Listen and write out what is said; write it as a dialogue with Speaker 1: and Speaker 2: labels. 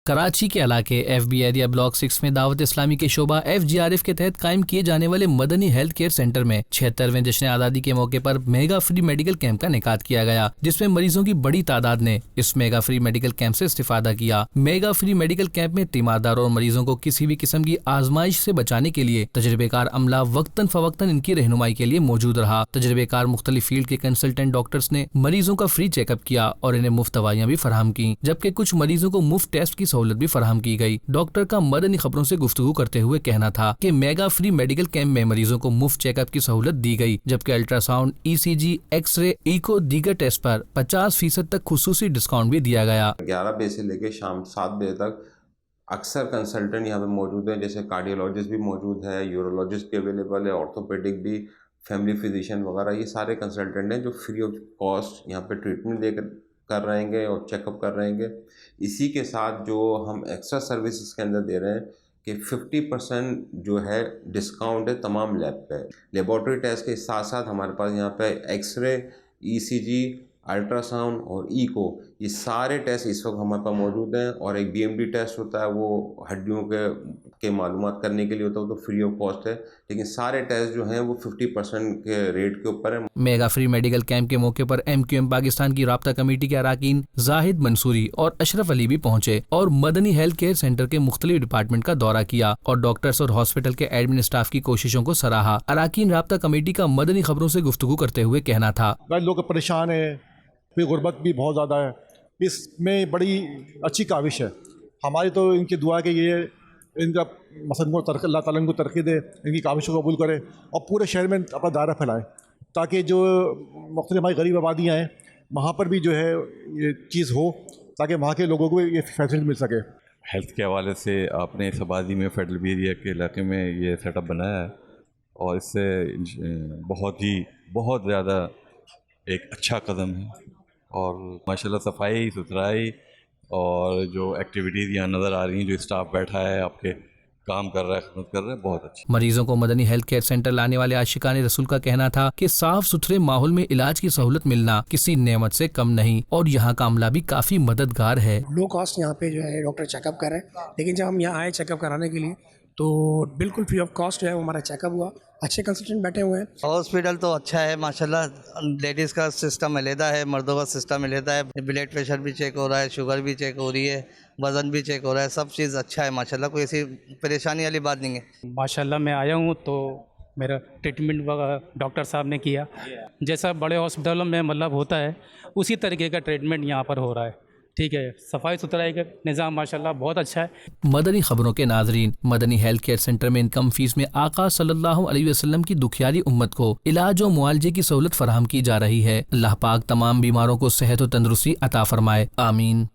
Speaker 1: कराची के इलाके FB area block 6 में दावत इस्लामी के शोबा FGRF के तहत कायम किए जाने वाले मदनी हेल्थ केयर सेंटर में 76वें जश्न आज़ादी के मौके पर मेगा फ्री मेडिकल कैंप का इनेकाद किया गया, जिसमें मरीजों की बड़ी तादाद ने इस मेगा फ्री मेडिकल कैंप से इस्तिफादा किया। मेगा फ्री मेडिकल कैंप में तीमारदारों और मरीजों को किसी भी किस्म की आजमाइश से बचाने के लिए तजर्बेकार अमला वक्तन फवक्तन इनकी रहनुमाई के लिए मौजूद रहा। तजर्बेकार मुख्तलिफ फील्ड के कंसल्टेंट डॉक्टर्स ने मरीजों का फ्री चेकअप किया और इन्हें मुफ्त दवाइयाँ भी फराहम की, जबकि कुछ मरीजों को मुफ्त टेस्ट की सहूलत भी फराहम की गई। डॉक्टर का मदनी खबरों से गुफ्तगू करते हुए कहना था कि मेगा फ्री मेडिकल कैंप में मरीजों को मुफ्त चेकअप की सहूलत दी गई, जबकि अल्ट्रासाउंड, ECG, एक्सरे, इको, दीगर टेस्ट पर 50% तक खुसूसी डिस्काउंट भी दिया गया।
Speaker 2: 11 बजे से लेकर शाम 7 बजे तक अक्सर कंसल्टेंट यहाँ पे मौजूद हैं, जैसे कार्डियोलॉजिस्ट भी मौजूद है, यूरोलॉजिस्ट भी अवेलेबल है, ऑर्थोपेडिक भी, फैमिली फिजिशियन वगैरह, ये सारे कंसल्टेंट हैं जो फ्री ऑफ कॉस्ट यहाँ पे ट्रीटमेंट कर रहेंगे और चेकअप कर रहेंगे। इसी के साथ जो हम एक्स्ट्रा सर्विसेज के अंदर दे रहे हैं कि 50% जो है डिस्काउंट है तमाम लैब पे। लेबॉर्ट्री टेस्ट के साथ साथ हमारे पास यहाँ पे एक्सरे, ECG, अल्ट्रासाउंड और इको, ये सारे टेस्ट इस वक्त हमारे पास मौजूद हैं। और एक BMD टेस्ट होता है, वो हड्डियों के मालूमात करने के लिए होता है, वो तो फ्री ऑफ कॉस्ट है, लेकिन सारे टेस्ट जो हैं वो 50% के रेट के ऊपर है।
Speaker 1: मेगा फ्री मेडिकल कैंप के मौके पर MQM पाकिस्तान की राब्ता कमेटी के अराकीन जाहिद मंसूरी और अशरफ अली भी पहुंचे और मदनी हेल्थ केयर सेंटर के मुख्तलिफ डिपार्टमेंट का दौरा किया और डॉक्टर्स और हॉस्पिटल के एडमिन स्टाफ की कोशिशों को सराहा। अराकीन राब्ता कमेटी का मदनी खबरों से गुफ्तगू करते हुए कहना था,
Speaker 3: लोग परेशान है, फिर गुर्बत भी बहुत ज़्यादा है, इसमें बड़ी अच्छी काविश है हमारी। तो इनकी दुआ के ये इनका मसलन को अल्लाह ताला इनको तरक्की दे, इनकी काविशों को कबूल करे और पूरे शहर में अपना दायरा फैलाए, ताकि जो मुख्तलिफ हमारी गरीब आबादियाँ हैं वहाँ पर भी जो है ये चीज़ हो, ताकि वहाँ के लोगों को ये फैसिलिटी मिल सके।
Speaker 4: हेल्थ के हवाले से आपने इस आबादी में फेडरल एरिया के इलाके में ये सेटअप बनाया है और इससे बहुत ज़्यादा एक अच्छा कदम है। और माशाल्लाह सफाई सुथराई और जो एक्टिविटीज़ यहाँ नज़र आ रही हैं, जो स्टाफ बैठा है आपके काम कर रहा है, खिदमत कर रहा है, बहुत अच्छी।
Speaker 1: मरीजों को मदनी हेल्थ केयर सेंटर लाने वाले आशिकाने रसूल का कहना था कि साफ सुथरे माहौल में इलाज की सहूलत मिलना किसी नेमत से कम नहीं और यहाँ का अमला भी काफी मददगार है।
Speaker 5: लो कॉस्ट यहाँ पे जो है डॉक्टर चेकअप कर रहे हैं, लेकिन जब हम यहाँ आए चेकअप कराने के लिए तो बिल्कुल फ्री ऑफ कॉस्ट जो है हमारा चेकअप हुआ। अच्छे कंसल्टेंट बैठे हुए हैं।
Speaker 6: हॉस्पिटल तो अच्छा है माशाल्लाह, लेडीज़ का सिस्टम अलहदा है, मर्दों का सिस्टम अलहदा है। ब्लड प्रेशर भी चेक हो रहा है, शुगर भी चेक हो रही है, वज़न भी चेक हो रहा है, सब चीज़ अच्छा है माशाल्लाह, कोई ऐसी परेशानी वाली बात नहीं है।
Speaker 7: माशाल्लाह मैं आया हूँ तो मेरा ट्रीटमेंट डॉक्टर साहब ने किया, जैसा बड़े हॉस्पिटलों में मतलब होता है उसी तरीके का ट्रीटमेंट यहाँ पर हो रहा है। ठीक है, सफाई सुथराई का निज़ाम माशाल्लाह बहुत अच्छा है।
Speaker 1: मदनी खबरों के नाजरीन, मदनी हेल्थ केयर सेंटर में इनकम फीस में आका सल्लल्लाहु अलैहि वसल्लम की दुखियारी उम्मत को इलाज और मुआलजे की सहूलत फराहम की जा रही है। अल्लाह पाक तमाम बीमारों को सेहत और तंदुरुस्ती अता फरमाए, आमीन।